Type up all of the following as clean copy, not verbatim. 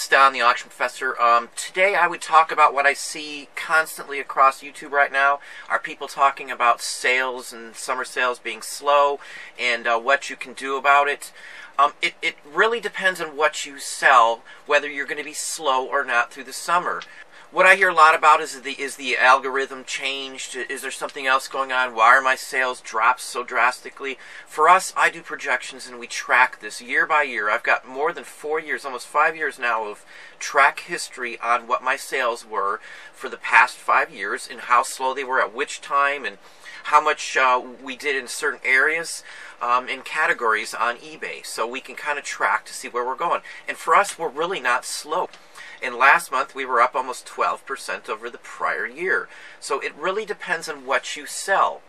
It's Don, the Auction Professor. Today I would talk about what I see constantly across YouTube right now. Are people talking about sales and summer sales being slow and what you can do about it? It really depends on what you sell, whether you're going to be slow or not through the summer. What I hear a lot about is the algorithm changed? Is there something else going on? Why are my sales dropped so drastically? For us, I do projections and we track this year by year. I've got more than 4 years, almost 5 years now of track history on what my sales were for the past 5 years and how slow they were at which time and how much we did in certain areas in categories on eBay. So we can kind of track to see where we're going. And for us, we're really not slow. And last month, we were up almost 12% over the prior year. So it really depends on what you sell.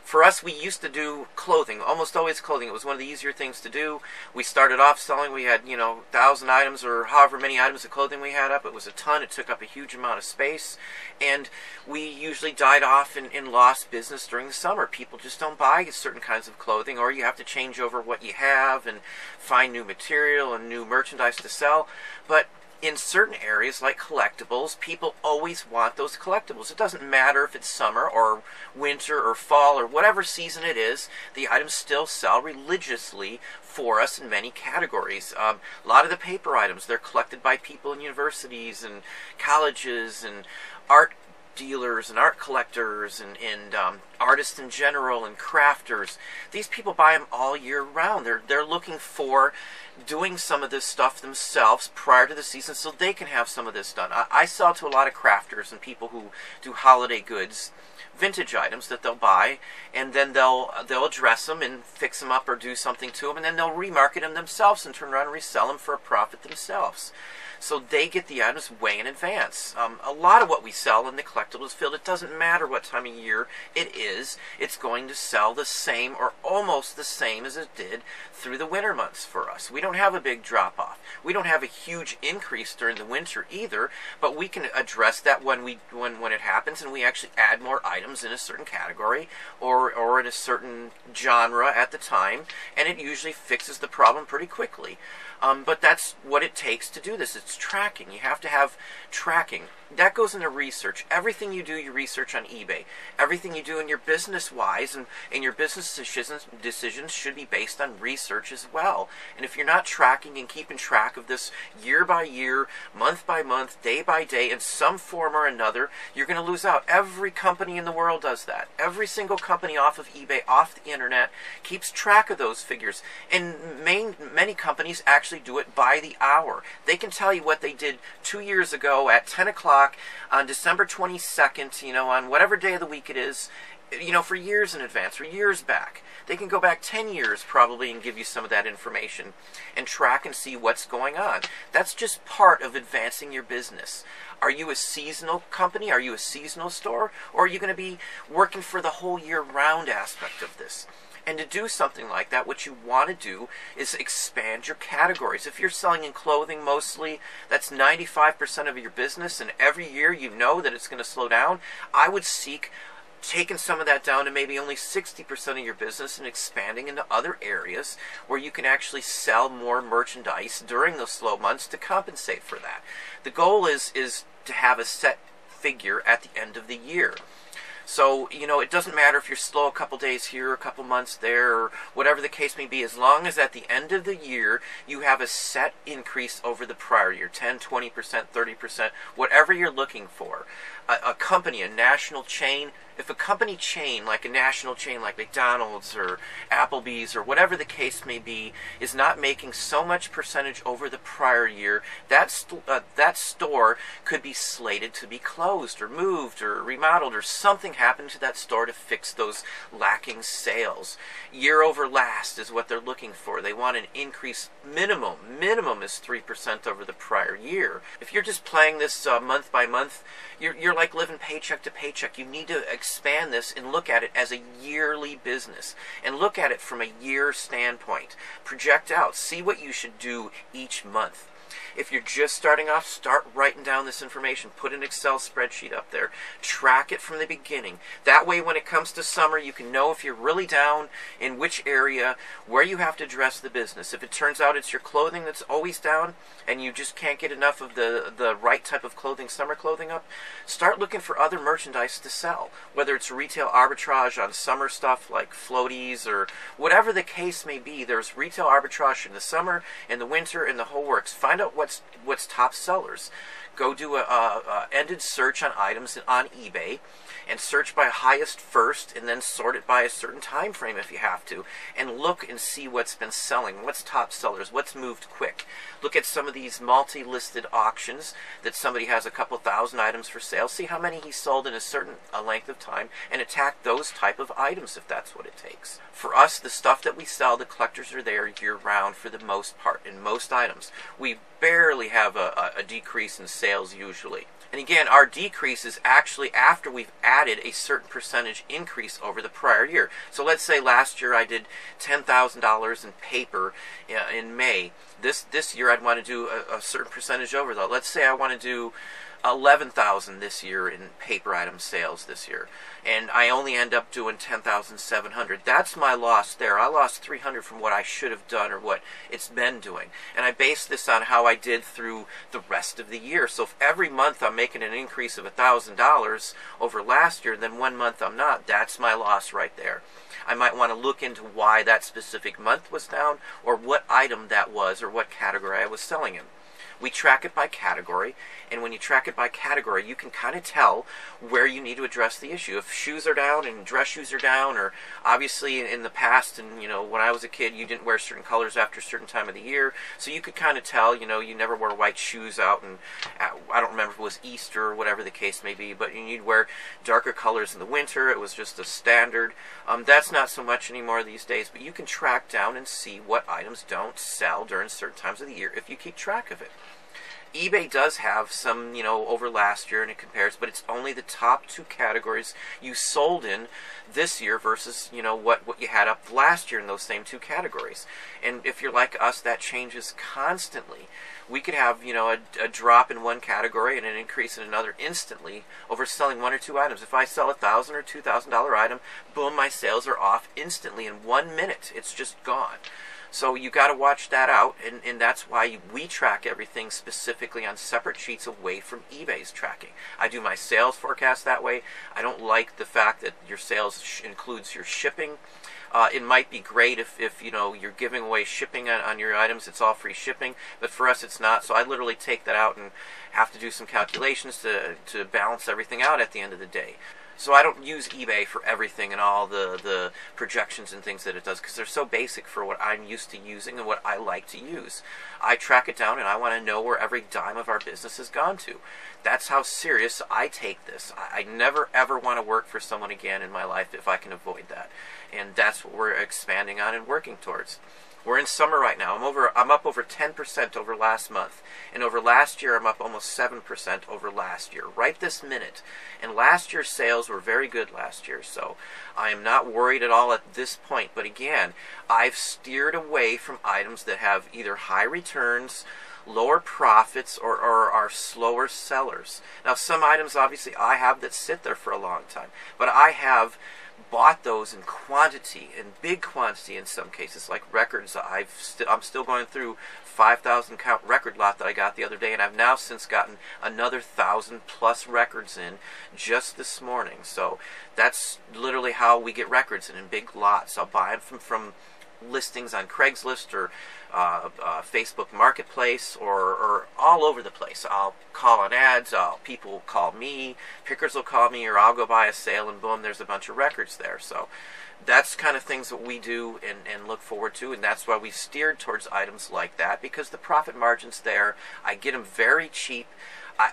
For us, we used to do clothing, almost always clothing. It was one of the easier things to do. We started off selling, we had, 1,000 items or however many items of clothing we had up. It was a ton. It took up a huge amount of space. And we usually died off and lost business during the summer. People just don't buy certain kinds of clothing, or you have to change over what you have and find new material and new merchandise to sell. But in certain areas like collectibles, people always want those collectibles. It doesn't matter if it's summer or winter or fall or whatever season it is, the items still sell religiously for us in many categories. A lot of the paper items, they're collected by people in universities and colleges and art dealers and art collectors and artists in general and crafters. These people buy them all year round. They're looking for doing some of this stuff themselves prior to the season so they can have some of this done. I sell to a lot of crafters and people who do holiday goods, vintage items that they'll buy, and then they'll address them and fix them up or do something to them, and then they'll remarket them themselves and turn around and resell them for a profit themselves. So they get the items way in advance. A lot of what we sell in the collectibles field, it doesn't matter what time of year it is, it's going to sell the same or almost the same as it did through the winter months for us. We don't have a big drop-off. We don't have a huge increase during the winter either, but we can address that when it happens, and we actually add more items in a certain category or in a certain genre at the time, and it usually fixes the problem pretty quickly. But that's what it takes to do this. It's tracking. You have to have tracking. That goes into research. Everything you do, you research on eBay. Everything you do in your business-wise and your business decisions should be based on research as well. And if you're not tracking and keeping track of this year by year, month by month, day by day, in some form or another, you're going to lose out. Every company in the world does that. Every single company off of eBay, off the internet, keeps track of those figures. And many companies actually do it by the hour. They can tell you what they did 2 years ago at 10 o'clock on December 22nd, on whatever day of the week it is, for years in advance, or years back. They can go back 10 years probably and give you some of that information and track and see what's going on. That's just part of advancing your business. Are you a seasonal company? Are you a seasonal store? Or are you going to be working for the whole year-round aspect of this? And to do something like that, what you want to do is expand your categories. If you're selling in clothing mostly, that's 95% of your business, and every year you know that it's going to slow down, I would seek taking some of that down to maybe only 60% of your business and expanding into other areas where you can actually sell more merchandise during those slow months to compensate for that. The goal is to have a set figure at the end of the year. So, it doesn't matter if you're slow a couple days here, a couple months there, or whatever the case may be, as long as at the end of the year you have a set increase over the prior year, 10, 20%, 30%, whatever you're looking for. A company, a national chain, if a company chain, like a national chain like McDonald's or Applebee's or whatever the case may be, is not making so much percentage over the prior year, that store could be slated to be closed or moved or remodeled, or something happened to that store to fix those lacking sales. Year over last is what they're looking for. They want an increase minimum. Minimum is 3% over the prior year. If you're just playing this month by month, you're like living paycheck to paycheck. You need to expand this and look at it as a yearly business and look at it from a year standpoint. Project out. See what you should do each month. If you're just starting off, start writing down this information. Put an Excel spreadsheet up there. Track it from the beginning. That way when it comes to summer, you can know if you're really down in which area, where you have to address the business. If it turns out it's your clothing that's always down and you just can't get enough of the right type of clothing, summer clothing up, start looking for other merchandise to sell. Whether it's retail arbitrage on summer stuff like floaties or whatever the case may be, there's retail arbitrage in the summer, in the winter, in the whole works. Find out what's top sellers. Go do a ended search on items on eBay and search by highest first, and then sort it by a certain time frame if you have to, and look and see what's been selling, what's top sellers, what's moved quick. Look at some of these multi-listed auctions that somebody has a couple thousand items for sale. See how many he sold in a certain length of time, and attack those type of items if that's what it takes. For us, the stuff that we sell, the collectors are there year-round for the most part in most items. We barely have a decrease in sales usually. And again, our decrease is actually after we've added a certain percentage increase over the prior year. So let's say last year I did $10,000 in paper in May. This year I'd want to do a certain percentage over that. Let's say I want to do 11,000 this year in paper item sales this year, and I only end up doing 10,700. That's my loss there. I lost 300 from what I should have done or what it's been doing, and I base this on how I did through the rest of the year. So if every month I'm making an increase of $1,000 over last year, then one month I'm not, that's my loss right there. I might want to look into why that specific month was down, or what item that was, or what category I was selling in. We track it by category, and when you track it by category, you can kind of tell where you need to address the issue. If shoes are down and dress shoes are down, or obviously in the past, and when I was a kid, you didn't wear certain colors after a certain time of the year, so you could kind of tell, you never wore white shoes out, and I don't remember if it was Easter or whatever the case may be, but you'd wear darker colors in the winter. It was just a standard. That's not so much anymore these days, but you can track down and see what items don't sell during certain times of the year if you keep track of it. eBay does have some, over last year, and it compares, but it's only the top two categories you sold in this year versus, what you had up last year in those same two categories. And if you're like us, that changes constantly. We could have, a drop in one category and an increase in another instantly over selling one or two items. If I sell $1,000 or $2,000 item, boom, my sales are off instantly in 1 minute. It's just gone. So you got to watch that out, and that's why we track everything specifically on separate sheets away from eBay's tracking. I do my sales forecast that way. I don't like the fact that your sales includes your shipping. It might be great if you're giving away shipping on your items. It's all free shipping, but for us it's not. So I literally take that out and have to do some calculations to balance everything out at the end of the day. So I don't use eBay for everything and all the projections and things that it does, because they're so basic for what I'm used to using and what I like to use. I track it down, and I want to know where every dime of our business has gone to. That's how serious I take this. I never ever want to work for someone again in my life if I can avoid that. And that's what we're expanding on and working towards. We're in summer right now. I'm up over 10% over last month. And over last year, I'm up almost 7% over last year, right this minute. And last year's sales were very good last year, so I am not worried at all at this point. But again, I've steered away from items that have either high returns, lower profits, or are slower sellers. Now, some items, obviously, I have that sit there for a long time. But I have bought those in quantity, in big quantity in some cases, like records. I'm still going through 5,000 count record lot that I got the other day, and I've now since gotten another 1,000 plus records in just this morning. So that's literally how we get records in big lots. I'll buy them from listings on Craigslist or Facebook Marketplace or all over the place. I'll call on ads, people will call me, pickers will call me, or I'll go buy a sale and boom, there's a bunch of records there. So that's kind of things that we do and look forward to, and that's why we steered towards items like that, because the profit margin's there. I get them very cheap.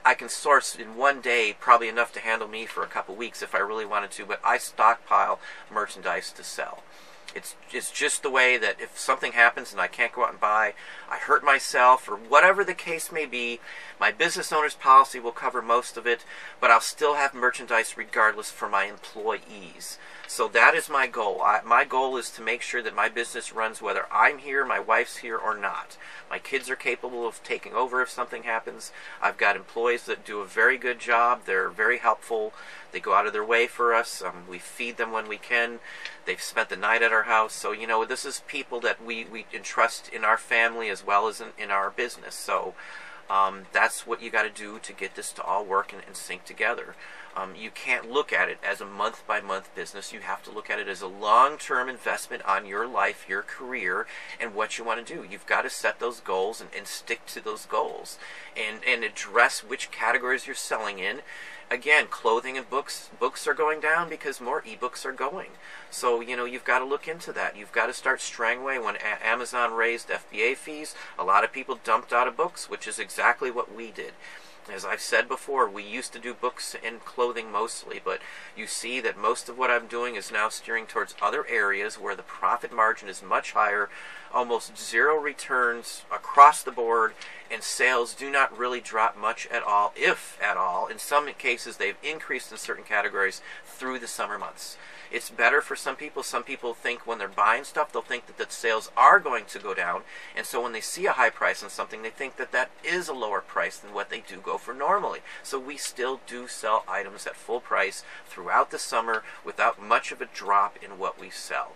I can source in one day probably enough to handle me for a couple weeks if I really wanted to, but I stockpile merchandise to sell. It's just the way that if something happens and I can't go out and buy, I hurt myself, or whatever the case may be, my business owner's policy will cover most of it, but I'll still have merchandise regardless for my employees. So that is my goal. My goal is to make sure that my business runs whether I'm here, my wife's here, or not. My kids are capable of taking over if something happens. I've got employees that do a very good job. They're very helpful. They go out of their way for us. We feed them when we can. They've spent the night at our house. So, you know, this is people that we entrust in our family as well as in our business. So that's what you got to do to get this to all work and sync together. You can't look at it as a month-by-month business. You have to look at it as a long-term investment on your life, your career, and what you want to do. You've got to set those goals and stick to those goals and address which categories you're selling in. Again, clothing and books are going down because more ebooks are going. So, you know, you've got to look into that. You've got to start straying away. When Amazon raised FBA fees, a lot of people dumped out of books, which is exactly what we did. As I've said before, we used to do books and clothing mostly, but you see that most of what I'm doing is now steering towards other areas where the profit margin is much higher, almost zero returns across the board, and sales do not really drop much at all, if at all. In some cases, they've increased in certain categories through the summer months. It's better for some people. Some people think when they're buying stuff, they'll think that the sales are going to go down. And so when they see a high price on something, they think that that is a lower price than what they do go for normally. So we still do sell items at full price throughout the summer without much of a drop in what we sell.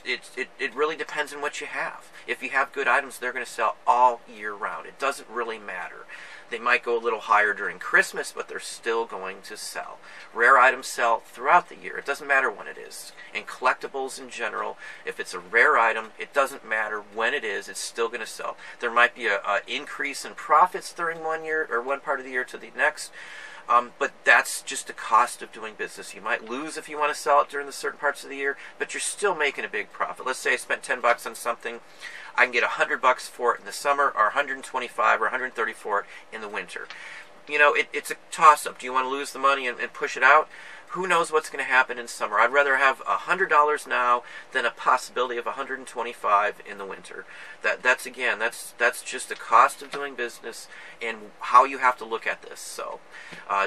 It really depends on what you have. If you have good items, they're going to sell all year round. It doesn't really matter. They might go a little higher during Christmas, but they're still going to sell. Rare items sell throughout the year. It doesn't matter when it is. And collectibles in general, if it's a rare item, it doesn't matter when it is, it's still going to sell. There might be an increase in profits during one year or one part of the year to the next. But that's just the cost of doing business. You might lose if you want to sell it during the certain parts of the year, but you're still making a big profit. Let's say I spent $10 on something. I can get $100 for it in the summer, or $125 or $130 for it in the winter. You know, it's a toss-up. Do you want to lose the money and push it out? Who knows what's going to happen in summer? I'd rather have $100 now than a possibility of $125 in the winter. That's just the cost of doing business and how you have to look at this. So,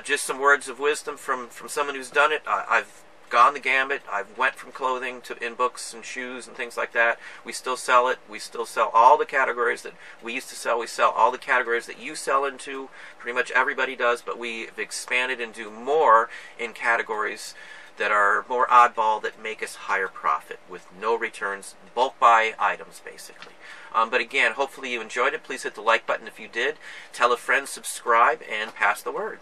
just some words of wisdom from someone who's done it. I've gone the gambit. I've went from clothing to in books and shoes and things like that. We still sell it. We still sell all the categories that we used to sell. We sell all the categories that you sell into. Pretty much everybody does, but we've expanded and do more in categories that are more oddball, that make us higher profit with no returns, bulk buy items basically. But again, hopefully you enjoyed it. Please hit the like button if you did. Tell a friend, subscribe, and pass the word.